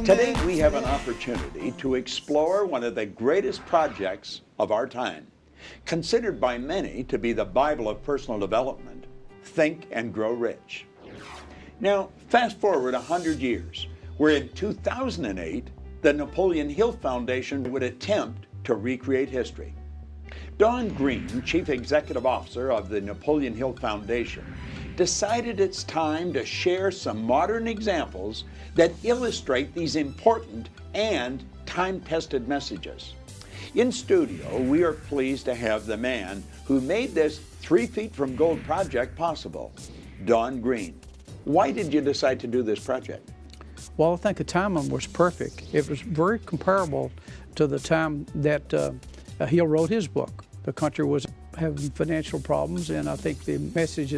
Today we have an opportunity to explore one of the greatest projects of our time, considered by many to be the Bible of personal development, Think and Grow Rich. Now, fast forward 100 years, where in 2008, the Napoleon Hill Foundation would attempt to recreate history. Don Green, Chief Executive Officer of the Napoleon Hill Foundation, decided it's time to share some modern examples that illustrate these important and time-tested messages. In studio, we are pleased to have the man who made this 3 Feet from Gold project possible, Don Green. Why did you decide to do this project? Well, I think the timing was perfect. It was very comparable to the time that Hill wrote his book. The country was having financial problems, and I think the message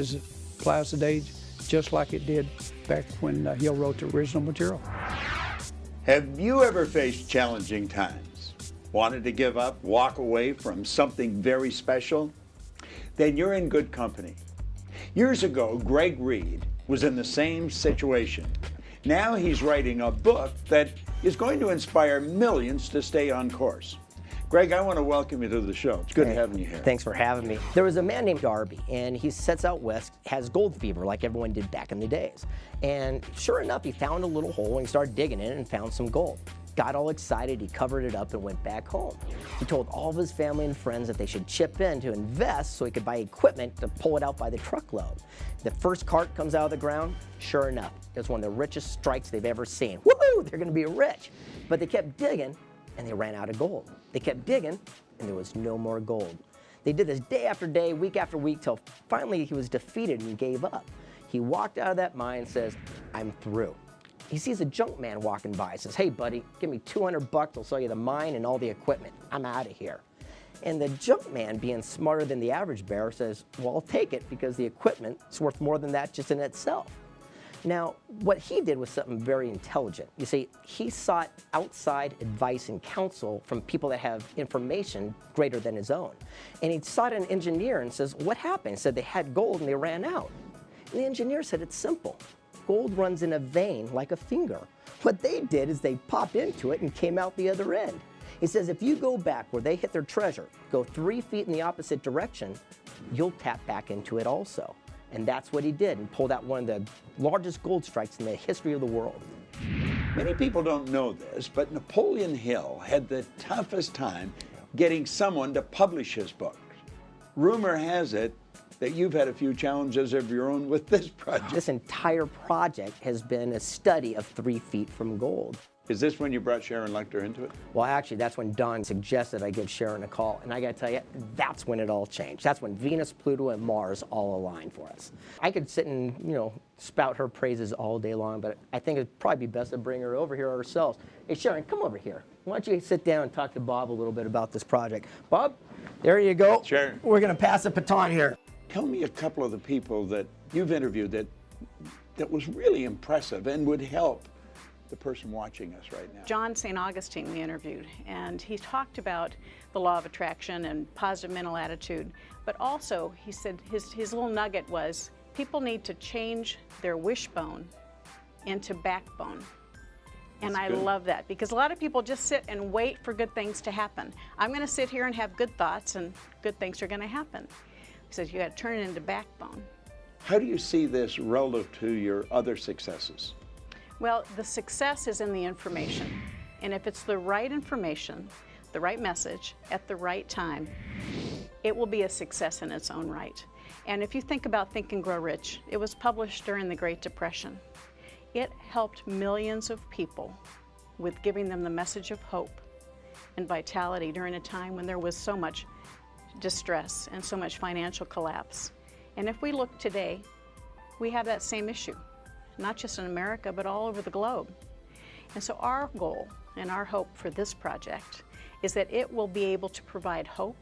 applies today just like it did back when Hill wrote the original material. Have you ever faced challenging times? Wanted to give up, walk away from something very special? Then you're in good company. Years ago, Greg Reed was in the same situation. Now he's writing a book that is going to inspire millions to stay on course. Greg, I want to welcome you to the show. It's good having you here. Thanks for having me. There was a man named Darby, and he sets out west, has gold fever like everyone did back in the days. And sure enough, he found a little hole and he started digging in it and found some gold. Got all excited, he covered it up and went back home. He told all of his family and friends that they should chip in to invest so he could buy equipment to pull it out by the truckload. The first cart comes out of the ground, sure enough, it's one of the richest strikes they've ever seen. Woohoo, they're gonna be rich. But they kept digging and they ran out of gold. They kept digging and there was no more gold. They did this day after day, week after week, till finally he was defeated and gave up. He walked out of that mine and says, I'm through. He sees a junk man walking by, says, hey buddy, give me $200, I'll sell you the mine and all the equipment. I'm out of here. And the junk man, being smarter than the average bear, says, well, I'll take it because the equipment is worth more than that just in itself. Now, what he did was something very intelligent. You see, he sought outside advice and counsel from people that have information greater than his own. And he sought an engineer and says, what happened? He said they had gold and they ran out. And the engineer said, it's simple. Gold runs in a vein like a finger. What they did is they popped into it and came out the other end. He says if you go back where they hit their treasure, go 3 feet in the opposite direction, you'll tap back into it also. And that's what he did, and pulled out one of the largest gold strikes in the history of the world. Many people don't know this, but Napoleon Hill had the toughest time getting someone to publish his books. Rumor has it that you've had a few challenges of your own with this project. This entire project has been a study of 3 feet from gold. Is this when you brought Sharon Lechter into it? Well, actually, that's when Don suggested I give Sharon a call, and I gotta tell you, that's when it all changed. That's when Venus, Pluto, and Mars all aligned for us. I could sit and, spout her praises all day long, but I think it'd probably be best to bring her over here ourselves. Hey, Sharon, come over here. Why don't you sit down and talk to Bob a little bit about this project? Bob, there you go. Sharon. We're gonna pass the baton here. Tell me a couple of the people that you've interviewed that was really impressive and would help the person watching us right now. John St. Augustine we interviewed, and he talked about the law of attraction and positive mental attitude, but also he said his little nugget was people need to change their wishbone into backbone. And I love that, because a lot of people just sit and wait for good things to happen. I'm going to sit here and have good thoughts and good things are going to happen. He says you got to turn it into backbone. How do you see this relative to your other successes? Well, the success is in the information. And if it's the right information, the right message, at the right time, it will be a success in its own right. And if you think about Think and Grow Rich, it was published during the Great Depression. It helped millions of people with giving them the message of hope and vitality during a time when there was so much distress and so much financial collapse. And if we look today, we have that same issue, not just in America, but all over the globe. And so our goal and our hope for this project is that it will be able to provide hope,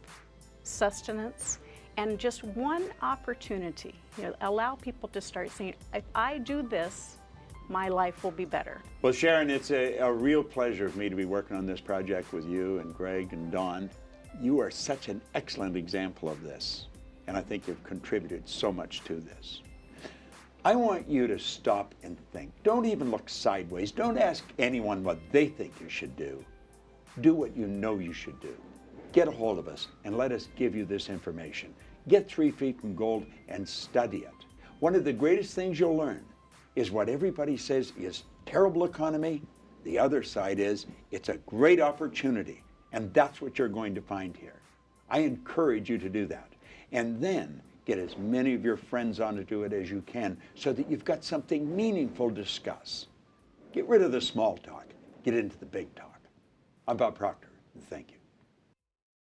sustenance, and just one opportunity, allow people to start saying, if I do this, my life will be better. Well, Sharon, it's a real pleasure for me to be working on this project with you and Greg and Don. You are such an excellent example of this, and I think you've contributed so much to this. I want you to stop and think. Don't even look sideways. Don't ask anyone what they think you should do. Do what you know you should do. Get a hold of us and let us give you this information. Get 3 Feet from Gold and study it. One of the greatest things you'll learn is what everybody says is terrible economy. The other side is it's a great opportunity, and that's what you're going to find here. I encourage you to do that. And then get as many of your friends onto it as you can so that you've got something meaningful to discuss. Get rid of the small talk. Get into the big talk. I'm Bob Proctor, and thank you.